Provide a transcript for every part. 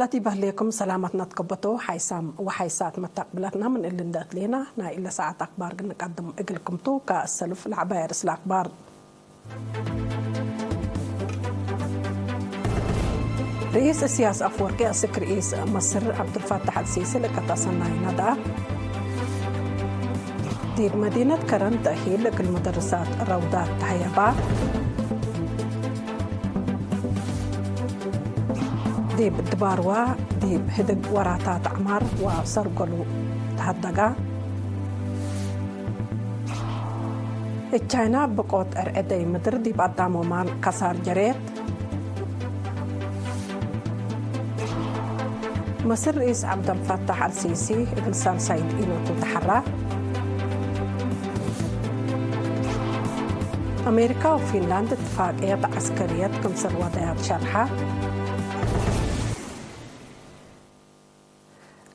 حالتي بهليكم سلامتنا تقبطو حيسام وحيسات متقبلتنا من اللي ندات لينا نا إلا ساعة أخبار نقدم إقلكم تو كالسلف العباية رسل أخبار. رئيس السياسة أفورقي أسك رئيس مصر عبد الفتاح السيسي لكتصنع ندى دي مدينة كرن تأهيل للمدرسات روضات تهيبا ديب دباروا ديب هدق وراتات عمار وصرقلو تهدقا الچاينا بقوت ارعدي مدر ديب قدامو مان كسار جريت مصر رئيس عبد الفتاح السيسي إغلسان سيد إنو تتحرى أمريكا وفنلندا اتفاقيات عسكرية كمسر وضعات شرحة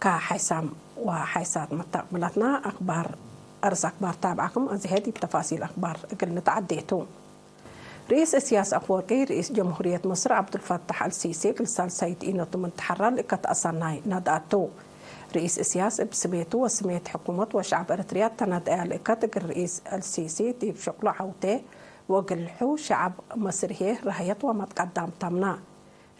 كحيسام وحيسات مستقبلتنا أخبار أخبار تابعكم أزهدي بتفاصيل أخبار قلنا تعديتو. رئيس السياسة أفورقي رئيس جمهورية مصر عبد الفتاح السيسي قلسال سيد إنو تمنتحرى لكت أصناي نداتو رئيس السياسة بسميتو وسميت حكومة وشعب إريتريا تنادى لكت الرئيس السيسي ديب شغل عوته وقلحو شعب مصر هي رهيت وما تقدم تمنا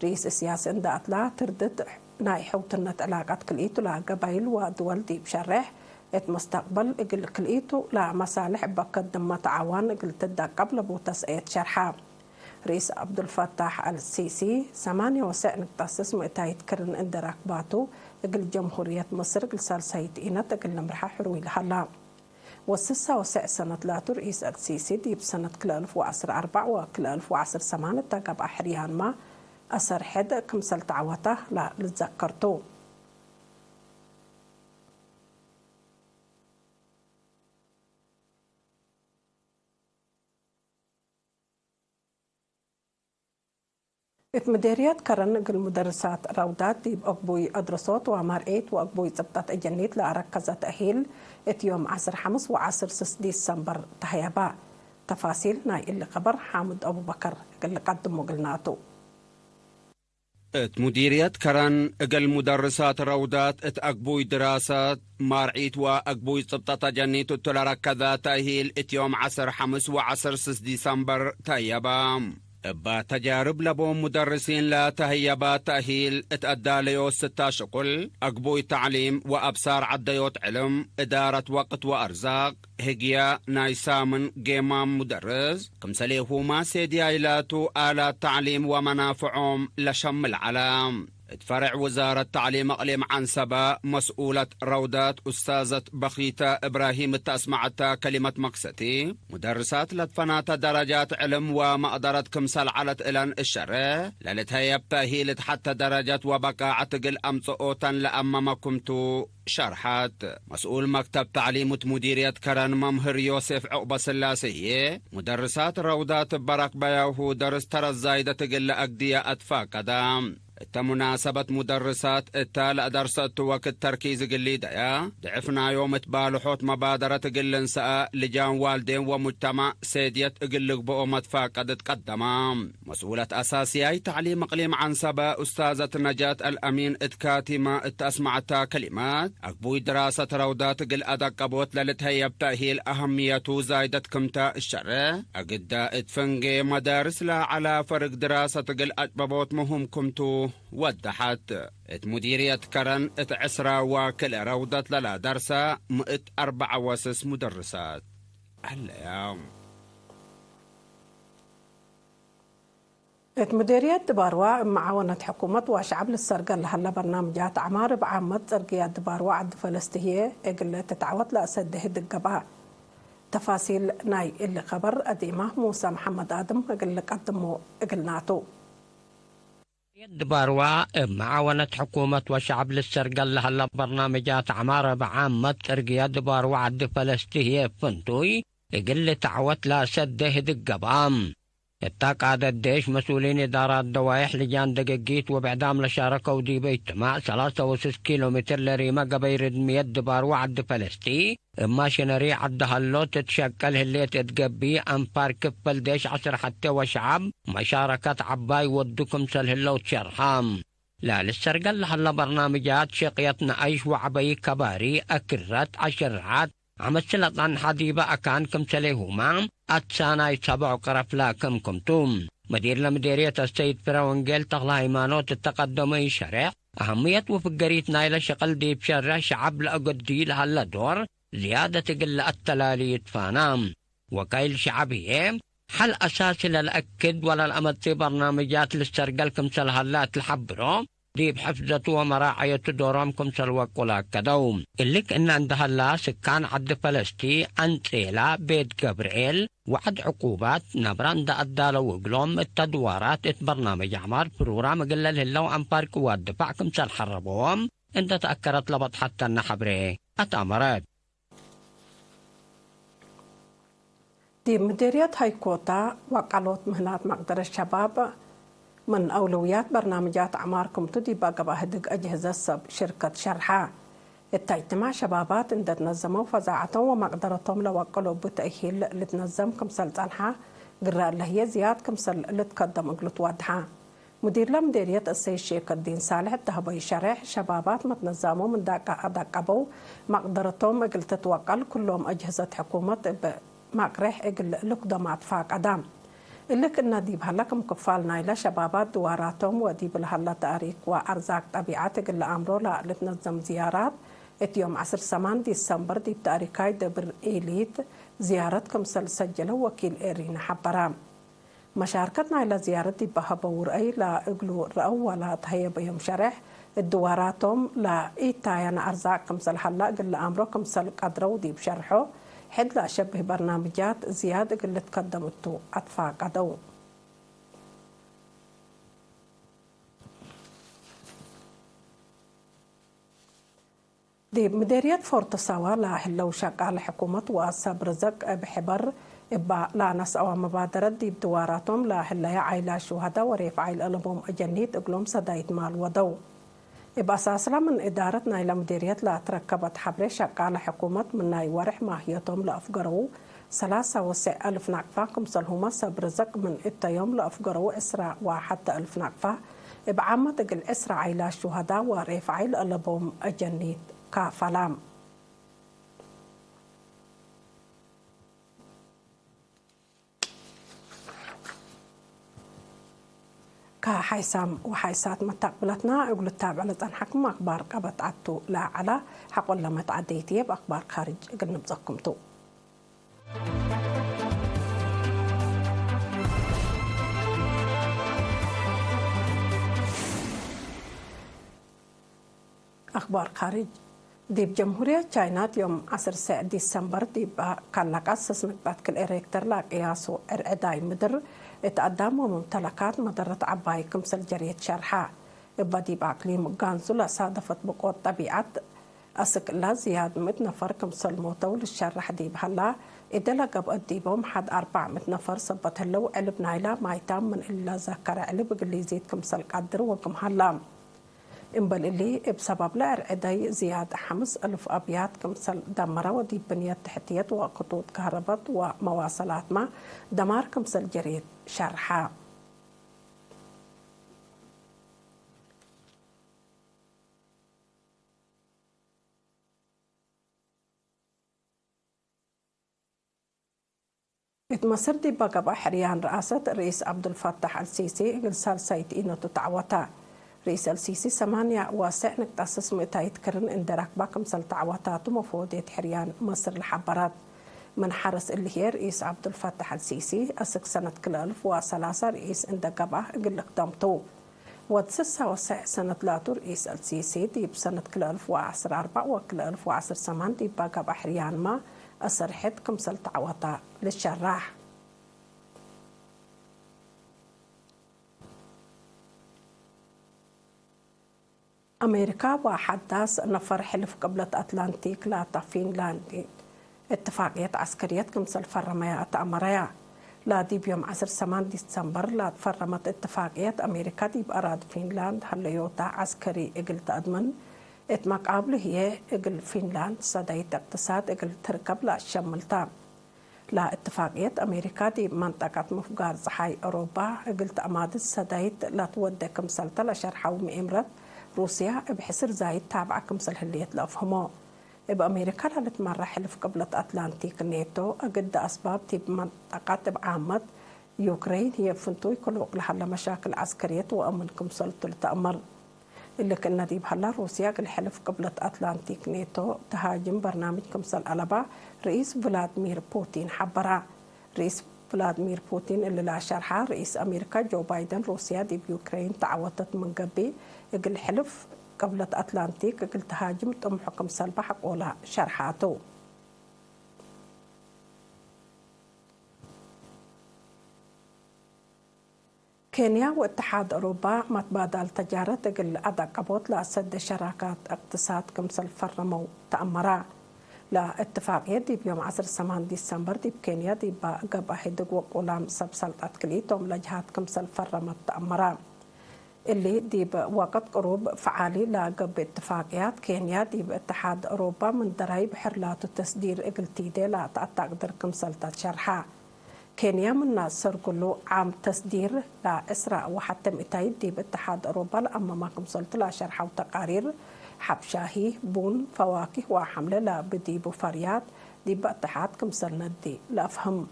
رئيس السياسة اندات لا تردد ناي حوتنت علاقات كليتو لا قبائل ودول دي بشرح ات مستقبل اقل كليتو لا مصالح بقدم تعاون اقل تدا قبل بوتسقيت شرحة رئيس عبد الفتاح السيسي 8 وساء نقتصص مؤتايد كرن اند راكباتو اقل جمهورية مصر اقل سال سيد اينت اقل نمرحة حروي لحلا وسسا وساء سنة لاتو رئيس السيسي دي بسنة كل 1014 وكل 1018 تاقب احريان ما أثر حد كمسل تعوته لا لتذكرتو مديريات كرن المدرسات روضات ديب أقبوي أدرسوت ومارئيت وأقبوي زبطات الجنيت لأركزة تأهيل يوم 10 خمس وعصر 6 ديسمبر تهيبا تفاصيل ناي اللي خبر حامد أبو بكر اللي قدموا قلناتو مديرية كرن اقل مدرسات روضات اتأقبوي دراسات مارعيت وأقبوي صبطة جنيتو تلاركذا تأهيل يوم 10 خمس وعصر 6 ديسمبر تهيبا با تجارب لبو مدرسين لا تهيبا تأهيل اتأدى ليو 6 شقل أقبوي تعليم وأبصار عديوت علم إدارة وقت وأرزاق هجيا نايسامن جيمام مدرس كمسليه ما سيدي ايلاتو آلات تعليم ومنافعهم لشم العلام فرع وزارة تعليم أقليم عنسبة مسؤولة روضات أستاذة بخيتة إبراهيم التأسمعتا كلمة مقصتي مدرسات لتفنات درجات علم وما قدرت كمسل علت إلان الشرع للتهيب تأهيلة حتى درجات وبقاعة قل أمصؤوتا لأمامكمتو شرحات مسؤول مكتب تعليم مديرية كرن ممهر يوسف عقبة سلاسية مدرسات روضات برك بياهو درس ترى الزايدة تقل أقدية أدفا قدام مناسبة مدرسات التال درست وقت تركيز قلي دايا ضعفنا يوم تبالحوت مبادرة قلن ساء لجان والدين ومجتمع سيديت قلق بأمت فاقد تقدم مسؤولة أساسية تعليم أقليم عنسبة أستاذة نجاة الأمين اتكاتمة اتأسمعتا كلمات أقبوي دراسة روضات قل أدق قبوت للتهيب تأهيل أهميته زايدة كمتا الشرع أقدا اتفنجي مدارس لا على فرق دراسة قل أجببوت مهم كمتو وضحت مديرية كرن اتعسرة وكل روضة للا درسة 4 مدرسات اليوم مديرية دباروا معاونة حكومة وشعب للسرقة لهلا برنامجات عمار بعامة سرقية دباروا عد فلسطينية اقل تتعوض لأسد هد القباء تفاصيل ناي اللي خبر أديمة موسى محمد آدم اقل قدموا اقلناتو دباروا معاونة حكومة وشعب للسرقل لهلا برنامجات عمارة بعامة ترقية دباروا عد فلسطينية فنتوي يقل تعوت لا سد هد القبام اتقاد الديش مسؤولين إدارات دوايح لجان دقيقيت وبعدام لشاركة ودي بيتماع 3.6 كيلومتر لريمة قبير 100 دباروا عد فلسطين اما شنري عد هلو تتشكل هلي تتقبي انفار كفل ديش 10 حتى وشعب مشاركة عباي ودكم سل هلو تشرحام لا للسرقل هلا برنامجات شقيتنا أيش وعبي كباري أكرت عشرعات عمسلت عن حديبة أكان كم سليهما أتسانا يتسابعوا قرف لاكم كمتوم مدير لمديرية السيد فراونجيل تغلى إيمانوت التقدمي شرع أهمية وفقريت نايلة شقل دي بشرع شعب لأقدي لهلا دور زيادة قل التلالي فانام وكيل شعبي حل أساسي للأكد ولا الأمد في برنامجات للسرقل كمسل هلات الحبرو دي بحفظة ومراعية دورهم كمسل وقلا كدوم الليك إن عندها الله سكان عد فلسطي أنتيلا بيت جبريل وعد عقوبات نبران دا أدالة وقلوم التدوارات برنامج عمار بروغرام قلل هلو أنبار قوات دفاع كمسل حربوهم انت تأكرت لبط حتى النحبري أتأمرت دي مديرية هايكوتا وقالوت مهنات مقدر الشباب من أولويات برنامجات أعماركم تدي باقبا هدق أجهزة سب شركة شرحة التجتماع شبابات إن تنظموا فزاعتهم ومقدرتهم لوقلوا بتأهيل لتنظم كمسل تنحى قرار لهي زياد كمسل لتقدم اقلت وادحة مدير لمديرية السيد شيخ الدين صالح التهبي شرح شبابات متنظموا من داقبوا مقدرتهم اقلت توقل كلهم أجهزة حكومة مقرح اقل لقدمات فاق أدام إلك إن ديب هلكم كفال نايلة شبابات دواراتهم وديب الهلا تاريخ وأرزاق طبيعات اللي أمرو لا لتنظم زيارات يوم 10 سمان ديسمبر ديب تاريخاي دبر إيليت زيارة كمسل سجله وكيل إيرين حبرام مشاركة نايلة زيارة ديب بهبور أي لا إقلو رأو ولا تهيب يوم شرح الدواراتهم لا إيتايان أرزاق كمسل هلا قل أمرو كمسل قدرو ديب شرحه حد لا شبه برنامجات زيادة اللي تقدمته أطفاء قدو دي مديرية فورتساوا لا هلو شغال حكومة وأصاب رزق بحبر إبا لا ناس أو مبادرة دي بدواراتهم لا هلا عائلة شهداء وريف عائل ألبهم أجنيت أقلهم سدايت مال ودو بأساسا من إدارتنا إلى مديرية لا تركبت حبر شقال حكومة من ناي ورح ماهيتهم لأفقروا 3,000 نقفة كمسلهما سبرزق من التيوم لأفقروا إسراء وحتى 1000 نقفة بعامة قل إسراء عيلا الشهداء وريف عيل ألبهم أجنيت كافلام كحيسام وحيسات متقبلتنا أقول التابع لتن حكم أخبار قبط عدتو لا على حق لما تعديتي بأخبار خارج قل نبزقكمتو أخبار خارج ديب جمهورية تشاينات يوم 10 ديسمبر ديب كان أسس نقبات كل إريكتر لا قياسو إرعداي مدر اتقدم وممتلكات مدرة عباي كمسل جرية شرحة بدي باقليم غانزولا صادفت بقوة طبيعة أسك لا زياد 100 نفر كمسل موتو للشرح ديب هلا إدلا قب أديبهم حد 400 نفر صبت هلو علب نايلا مايتام من إلا ذكر علب اللي يزيد كمسل قدر وكم هلا إنبل اللي بسبب لا إرعداي زياد 5,000 أبيات كمسل دمرة ودي بنية تحتيات وخطوط كهرباء ومواصلات ما دمار كمسل جريد شرحة مصر دي بقى حريان رئاسة الرئيس عبد الفتاح السيسي إنسال سايت إنو تتعوتا رئيس السيسي 8 وسعنك تأسس متايت كرن اندراك باكم سلطعواتات ومفودية حريان مصر الحبرات من حرس اللي هي رئيس عبد الفتاح السيسي أسك سنة كل 1003 رئيس اندقبه قل قدامتو ودسسها وسع سنة لاتو رئيس السيسي دي بسنة كل 1014 وكل 1018 دي باقب حريان ما أسرحت كم سلطعواتا للشراح أمريكا وحداث نفر حلف قبلة أتلانتيك لا فنلندا اتفاقية عسكرية كمسل فرميات أمريا لا دي بيوم 10 ديسمبر لا فرمت اتفاقية أمريكا دي بأراد فنلندا هليوتا عسكري إقل تأدمن اتمقابل هي إقل فنلندا صدايت اقتصاد إقل تركب لا شملتا لا اتفاقية أمريكا دي منطقة مفقار صحاي أوروبا قلت أماد السدايت لا تودى كمسلة لشرحة ومئمرة روسيا بحسر زايد تابعة كمسل هلية لأفهمه بأمريكا لالت مرة حلف قبلة أتلانتيك نيتو أقد أسباب تيب منطقة بعامة يوكرين هي فنتوي كلوق لحل مشاكل عسكرية وأمن كمسل تلتأمر اللي كنا ديب هلا روسيا قل حلف قبلة أتلانتيك نيتو تهاجم برنامج كمسل ألبا رئيس فلاديمير بوتين حبرا رئيس فلاديمير بوتين اللي لا شرحه رئيس أمريكا جو بايدن روسيا ديب يوكرين تعوضت من قبي قل حلف قبلة أتلانتيك قل تهاجم تم حكم سلبة حقولا شرحاته كينيا واتحاد أوروبا متبادل تجارة تقل أدقبوت لأسد شراكات اقتصاد كمسل فرمو تأمرا لا اتفاقية دي بيوم 10 ديسمبر دي بكينيا دي بقب أحدق وقولام سبسلطات كليتهم لجهات كمسل فرمو تأمرا اللي دي بوقت قروب فعالي لقب اتفاقيات كينيا دي باتحاد أوروبا من درايب حرلات التصدير اقلتيدي لا تقدر كمسلطات شرحا كينيا من ناصر كله عام تصدير لا إسراء وحتى متايد دي باتحاد أوروبا أما ما كمسلت لا شرح وتقارير حب شاهي بون فواكه وحملة لا بدي بفريات دي باتحاد كمسلنا دي لا أفهم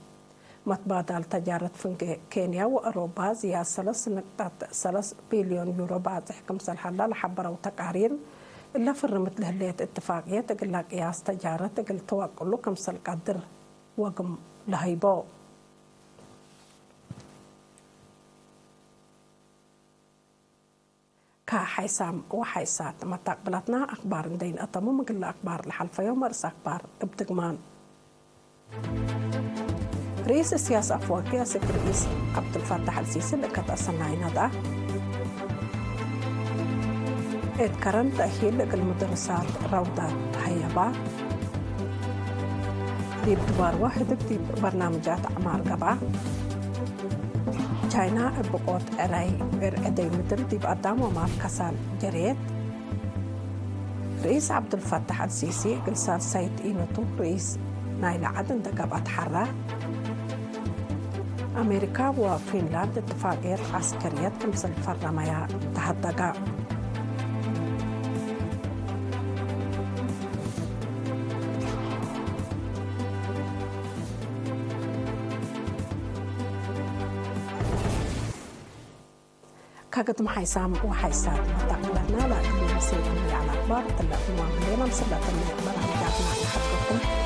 متبادل تجارة في كينيا وأوروبا زيادة 3 بليون يورو بعد كمسل حلا لحبرة وتقارير إلا فرمت لهلية اتفاقية تقول لك قياس تجارة تقول توقع له كمسل قدر وقم لهيبو كحيسام وحيسات متقبلتنا أخبار دين أتمو مقل أخبار الحلفة يوم مرس أخبار ابتقمان رئيس السياسة أفواقيا سيد رئيس عبد الفتاح السيسي اللي كانت أصنعينا ده اتكرن تأهيل المدرسات روضات هيبا ديب دوار واحد ديب برنامجات أعمار قبع China بقوت أراي أدي مدر دي بقدام ومال كسال جريت رئيس عبد الفتاح السيسي قلصار سيد إينوتو رئيس نايل عدن دقابات حرة أمريكا وفنلند اتفاقية عسكرية كمسل فرمايا تهدقا كقد ما حيسام وحيسات متقبلنا لا كل مسيرنا على أخبار تلقوا معنا مسلة برنامجاتنا لحدكم